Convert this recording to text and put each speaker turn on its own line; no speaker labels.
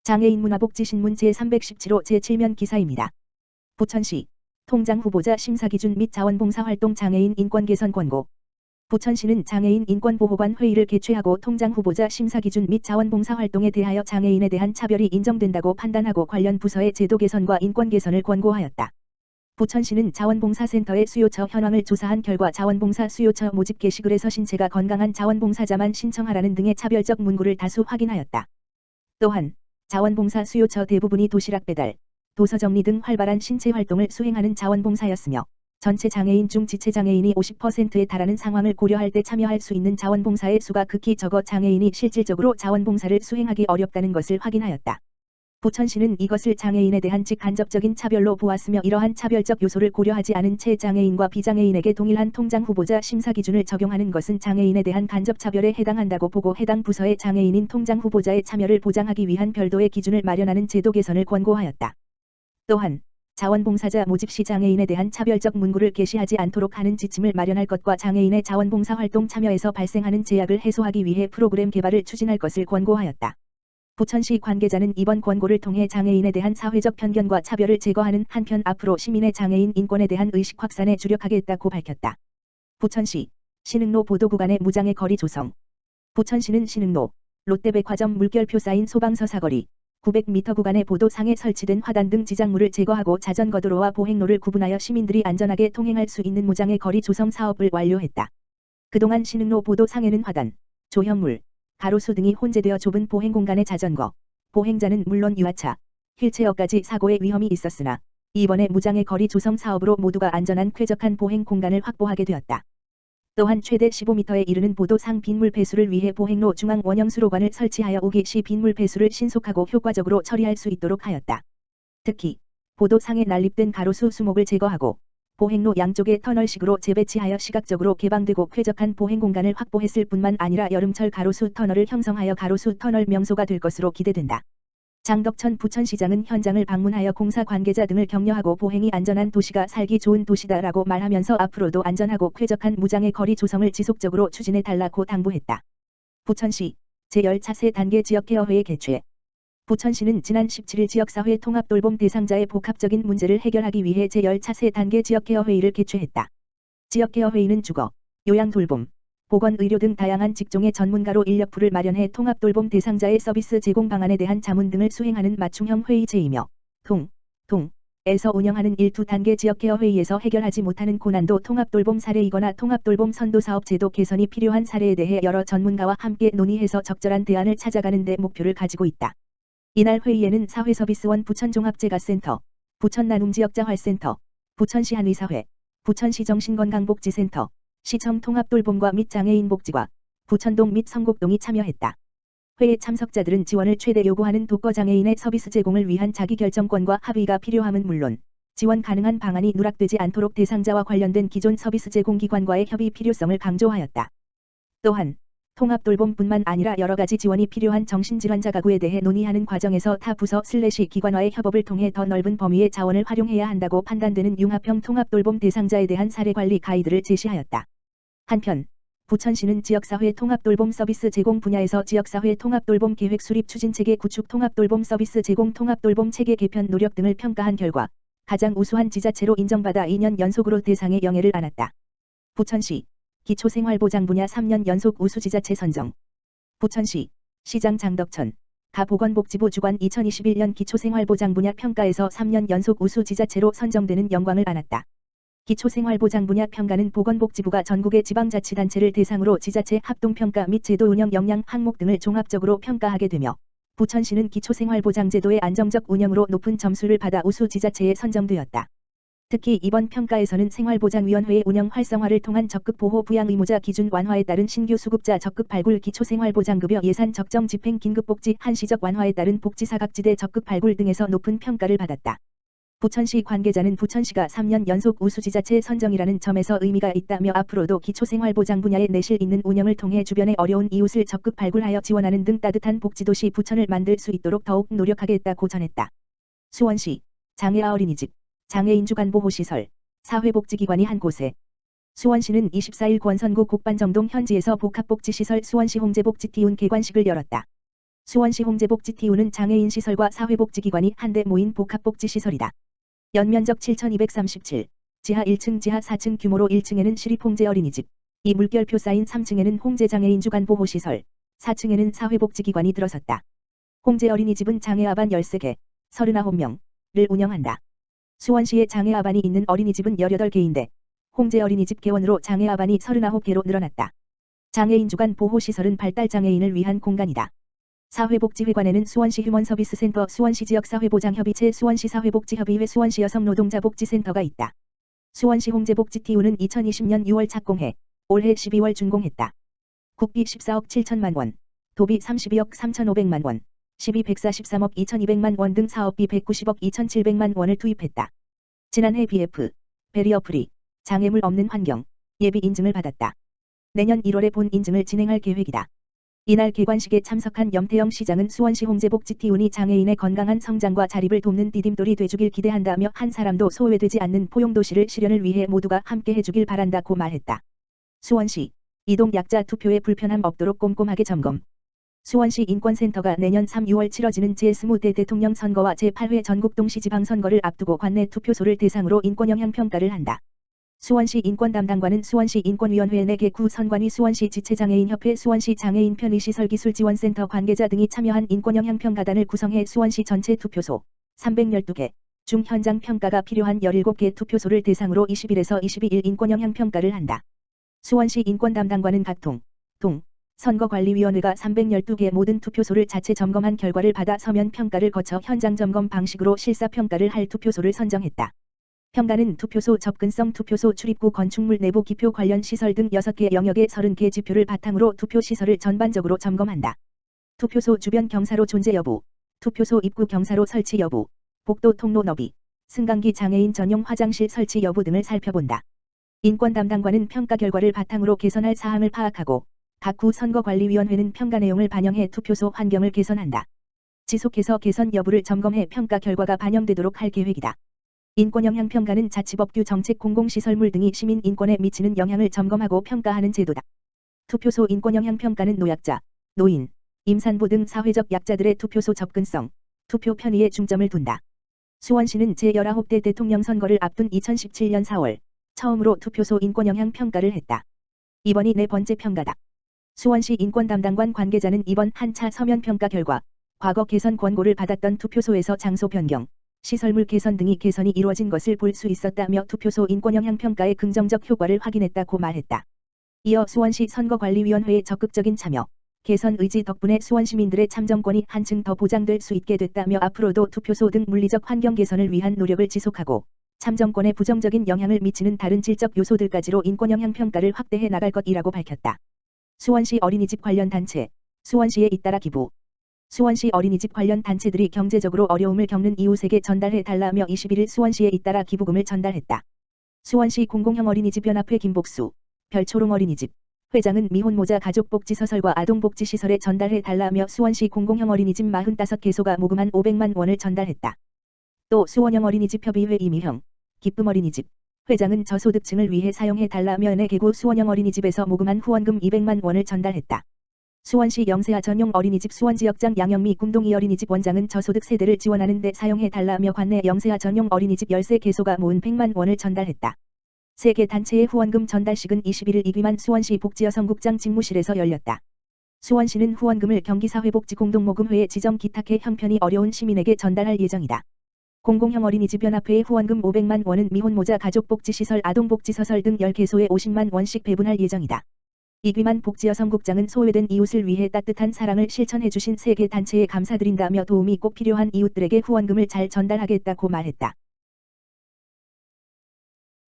장애인 문화복지신문 제317호 제7면 기사입니다. 부천시 통장 후보자 심사기준 및 자원봉사활동 장애인 인권 개선 권고. 부천시는 장애인 인권보호관 회의를 개최하고 통장 후보자 심사기준 및 자원봉사활동에 대하여 장애인에 대한 차별이 인정된다고 판단하고 관련 부서의 제도 개선과 인권 개선을 권고하였다. 부천시는 자원봉사센터의 수요처 현황을 조사한 결과 자원봉사 수요처 모집 게시글에서 신체가 건강한 자원봉사자만 신청하라는 등의 차별적 문구를 다수 확인하였다. 또한 자원봉사 수요처 대부분이 도시락 배달, 도서 정리 등 활발한 신체 활동을 수행하는 자원봉사였으며 전체 장애인 중 지체장애인이 50%에 달하는 상황을 고려할 때 참여할 수 있는 자원봉사의 수가 극히 적어 장애인이 실질적으로 자원봉사를 수행하기 어렵다는 것을 확인하였다. 부천시는 이것을 장애인에 대한 직간접적인 차별로 보았으며 이러한 차별적 요소를 고려하지 않은 채 장애인과 비장애인에게 동일한 통장 후보자 심사 기준을 적용하는 것은 장애인에 대한 간접차별에 해당한다고 보고 해당 부서의 장애인인 통장 후보자의 참여를 보장하기 위한 별도의 기준을 마련하는 제도 개선을 권고하였다. 또한 자원봉사자 모집 시 장애인에 대한 차별적 문구를 게시하지 않도록 하는 지침을 마련할 것과 장애인의 자원봉사활동 참여에서 발생하는 제약을 해소하기 위해 프로그램 개발을 추진할 것을 권고하였다. 부천시 관계자는 이번 권고를 통해 장애인에 대한 사회적 편견과 차별을 제거하는 한편 앞으로 시민의 장애인 인권에 대한 의식 확산에 주력하겠다고 밝혔다. 부천시 신흥로 보도구간의 무장애 거리 조성. 부천시는 신흥로, 롯데백화점 물결표 쌓인 소방서 사거리, 900m 구간의 보도상에 설치된 화단 등 지작물을 제거하고 자전거도로와 보행로를 구분하여 시민들이 안전하게 통행할 수 있는 무장애 거리 조성 사업을 완료했다. 그동안 신흥로 보도상에는 화단, 조형물, 가로수 등이 혼재되어 좁은 보행 공간의 자전거, 보행자는 물론 유아차, 휠체어까지 사고의 위험이 있었으나 이번에 무장애 거리 조성 사업으로 모두가 안전한 쾌적한 보행 공간을 확보하게 되었다. 또한 최대 15m에 이르는 보도상 빗물 배수를 위해 보행로 중앙 원형 수로관을 설치하여 오기 시 빗물 배수를 신속하고 효과적으로 처리할 수 있도록 하였다. 특히 보도상에 난립된 가로수 수목을 제거하고 보행로 양쪽에 터널식으로 재배치하여 시각적으로 개방되고 쾌적한 보행 공간을 확보했을 뿐만 아니라 여름철 가로수 터널을 형성하여 가로수 터널 명소가 될 것으로 기대된다. 장덕천 부천시장은 현장을 방문하여 공사 관계자 등을 격려하고 보행이 안전한 도시가 살기 좋은 도시다라고 말하면서 앞으로도 안전하고 쾌적한 무장애 거리 조성을 지속적으로 추진해 달라고 당부했다. 부천시 제10차세 단계 지역케어회의 개최. 부천시는 지난 17일 지역사회 통합돌봄 대상자의 복합적인 문제를 해결하기 위해 제10차세 단계 지역케어회의를 개최했다. 지역케어회의는 주거, 요양돌봄, 보건의료 등 다양한 직종의 전문가로 인력풀을 마련해 통합돌봄 대상자의 서비스 제공 방안에 대한 자문 등을 수행하는 맞춤형 회의체이며 에서 운영하는 1-2단계 지역케어회의에서 해결하지 못하는 고난도 통합돌봄 사례이거나 통합돌봄 선도사업 제도 개선이 필요한 사례에 대해 여러 전문가와 함께 논의해서 적절한 대안을 찾아가는 데 목표를 가지고 있다. 이날 회의에는 사회서비스원 부천종합재가센터, 부천나눔지역자활센터, 부천시 한의사회, 부천시 정신건강복지센터, 시청 통합돌봄과 및 장애인복지과, 부천동 및 성곡동이 참여했다. 회의 참석자들은 지원을 최대 요구하는 독거장애인의 서비스 제공을 위한 자기결정권과 합의가 필요함은 물론 지원 가능한 방안이 누락되지 않도록 대상자와 관련된 기존 서비스 제공기관과의 협의 필요성을 강조하였다. 또한 통합돌봄뿐만 아니라 여러가지 지원이 필요한 정신질환자 가구에 대해 논의하는 과정에서 타 부서/기관와의 협업을 통해 더 넓은 범위의 자원을 활용해야 한다고 판단되는 융합형 통합돌봄 대상자에 대한 사례관리 가이드를 제시하였다. 한편 부천시는 지역사회 통합돌봄 서비스 제공 분야에서 지역사회 통합돌봄 계획 수립 추진체계 구축 통합돌봄 서비스 제공 통합돌봄 체계 개편 노력 등을 평가한 결과 가장 우수한 지자체로 인정받아 2년 연속으로 대상에 영예를 안았다. 부천시 기초생활보장 분야 3년 연속 우수지자체 선정. 부천시 시장 장덕천 가 보건복지부 주관 2021년 기초생활보장 분야 평가에서 3년 연속 우수지자체로 선정되는 영광을 안았다. 기초생활보장 분야 평가는 보건복지부가 전국의 지방자치단체를 대상으로 지자체 합동평가 및 제도 운영 역량 항목 등을 종합적으로 평가하게 되며 부천시는 기초생활보장제도의 안정적 운영으로 높은 점수를 받아 우수지자체에 선정되었다. 특히 이번 평가에서는 생활보장위원회의 운영 활성화를 통한 적극 보호 부양 의무자 기준 완화에 따른 신규 수급자 적극 발굴 기초생활보장급여 예산 적정 집행 긴급복지 한시적 완화에 따른 복지사각지대 적극 발굴 등에서 높은 평가를 받았다. 부천시 관계자는 부천시가 3년 연속 우수지자체 선정이라는 점에서 의미가 있다며 앞으로도 기초생활보장 분야에 내실 있는 운영을 통해 주변의 어려운 이웃을 적극 발굴하여 지원하는 등 따뜻한 복지도시 부천을 만들 수 있도록 더욱 노력하겠다고 전했다. 수원시 장애아 어린이집, 장애인 주간보호시설, 사회복지기관이 한 곳에. 수원시는 24일 권선구 곡반정동 현지에서 복합복지시설 수원시 홍제복지티운 개관식을 열었다. 수원시 홍제복지TU는 장애인 시설과 사회복지기관이 한데 모인 복합복지시설이다. 연면적 7,237, 지하 1층 지하 4층 규모로 1층에는 시립홍제어린이집, 이 물결표 쌓인 3층에는 홍제장애인 주간보호시설, 4층에는 사회복지기관이 들어섰다. 홍제어린이집은 장애아반 13개, 39명을 운영한다. 수원시에 장애아반이 있는 어린이집은 18개인데 홍제어린이집 개원으로 장애아반이 39개로 늘어났다. 장애인 주간 보호시설은 발달장애인을 위한 공간이다. 사회복지회관에는 수원시 휴먼서비스센터, 수원시 지역사회보장협의체, 수원시 사회복지협의회, 수원시 여성노동자복지센터가 있다. 수원시 홍제복지TU는 2020년 6월 착공해 올해 12월 준공했다. 국비 14억 7천만 원, 도비 32억 3,500만 원, 시비 143억 2,200만 원 등 사업비 190억 2,700만 원을 투입했다. 지난해 BF, 베리어 프리, 장애물 없는 환경, 예비 인증을 받았다. 내년 1월에 본 인증을 진행할 계획이다. 이날 개관식에 참석한 염태영 시장은 수원시 홍제복지TU니 장애인의 건강한 성장과 자립을 돕는 디딤돌이 돼주길 기대한다며 한 사람도 소외되지 않는 포용도시를 실현을 위해 모두가 함께 해주길 바란다고 말했다. 수원시 이동 약자 투표에 불편함 없도록 꼼꼼하게 점검. 수원시 인권센터가 내년 3, 6월 치러지는 제20대 대통령 선거와 제8회 전국동시 지방선거를 앞두고 관내 투표소를 대상으로 인권영향 평가를 한다. 수원시 인권담당관은 수원시 인권위원회 내 개구 선관위, 수원시 지체장애인협회, 수원시 장애인 편의시설기술지원센터 관계자 등이 참여한 인권영향 평가단을 구성해 수원시 전체 투표소 312개 중 현장 평가가 필요한 17개 투표소를 대상으로 20일에서 22일 인권영향 평가를 한다. 수원시 인권담당관은 각 동, 선거관리위원회가 312개 모든 투표소를 자체 점검한 결과를 받아 서면 평가를 거쳐 현장 점검 방식으로 실사평가를 할 투표소를 선정했다. 평가는 투표소 접근성, 투표소 출입구 건축물 내부 기표 관련 시설 등 6개 영역의 30개 지표를 바탕으로 투표 시설을 전반적으로 점검한다. 투표소 주변 경사로 존재 여부, 투표소 입구 경사로 설치 여부, 복도 통로 너비, 승강기 장애인 전용 화장실 설치 여부 등을 살펴본다. 인권 담당관은 평가 결과를 바탕으로 개선할 사항을 파악하고 각 구 선거관리위원회는 평가 내용을 반영해 투표소 환경을 개선한다. 지속해서 개선 여부를 점검해 평가 결과가 반영되도록 할 계획이다. 인권영향 평가는 자치법규, 정책, 공공시설물 등이 시민 인권에 미치는 영향을 점검하고 평가하는 제도다. 투표소 인권영향 평가는 노약자, 노인, 임산부 등 사회적 약자들의 투표소 접근성, 투표 편의에 중점을 둔다. 수원시는 제19대 대통령 선거를 앞둔 2017년 4월 처음으로 투표소 인권영향 평가를 했다. 이번이 4번째 평가다. 수원시 인권담당관 관계자는 이번 한차 서면 평가 결과 과거 개선 권고를 받았던 투표소에서 장소 변경, 시설물 개선 등이 개선이 이루어진 것을 볼 수 있었다며 투표소 인권영향 평가의 긍정적 효과를 확인했다고 말했다. 이어 수원시 선거관리위원회의 적극적인 참여, 개선 의지 덕분에 수원시민들의 참정권이 한층 더 보장될 수 있게 됐다며 앞으로도 투표소 등 물리적 환경 개선을 위한 노력을 지속하고 참정권에 부정적인 영향을 미치는 다른 질적 요소들까지로 인권영향 평가를 확대해 나갈 것이라고 밝혔다. 수원시 어린이집 관련 단체, 수원시에 잇따라 기부. 수원시 어린이집 관련 단체들이 경제적으로 어려움을 겪는 이웃에게 전달해 달라며 21일 수원시에 잇따라 기부금을 전달했다. 수원시 공공형 어린이집 연합회 김복수, 별초롱 어린이집 회장은 미혼모자 가족복지서설과 아동복지시설에 전달해 달라며 수원시 공공형 어린이집 45개소가 모금한 500만 원을 전달했다. 또 수원형 어린이집 협의회 이미형, 기쁨 어린이집 회장은 저소득층을 위해 사용해 달라며 4개구 수원형 어린이집에서 모금한 후원금 200만 원을 전달했다. 수원시 영세아 전용 어린이집 수원지역장 양영미 꿈동이 어린이집 원장은 저소득 세대를 지원하는 데 사용해 달라며 관내 영세아 전용 어린이집 13개소가 모은 100만 원을 전달했다. 3개 단체의 후원금 전달식은 21일 이귀만 수원시 복지여성국장 집무실에서 열렸다. 수원시는 후원금을 경기사회복지공동모금회에 지정 기탁해 형편이 어려운 시민에게 전달할 예정이다. 공공형 어린이집 연합회의 후원금 500만 원은 미혼모자 가족복지시설, 아동복지서설 등 10개소에 50만 원씩 배분할 예정이다. 이귀만 복지여성국장은 소외된 이웃을 위해 따뜻한 사랑을 실천해주신 3개 단체에 감사드린다며 도움이 꼭 필요한 이웃들에게 후원금을 잘 전달하겠다고 말했다.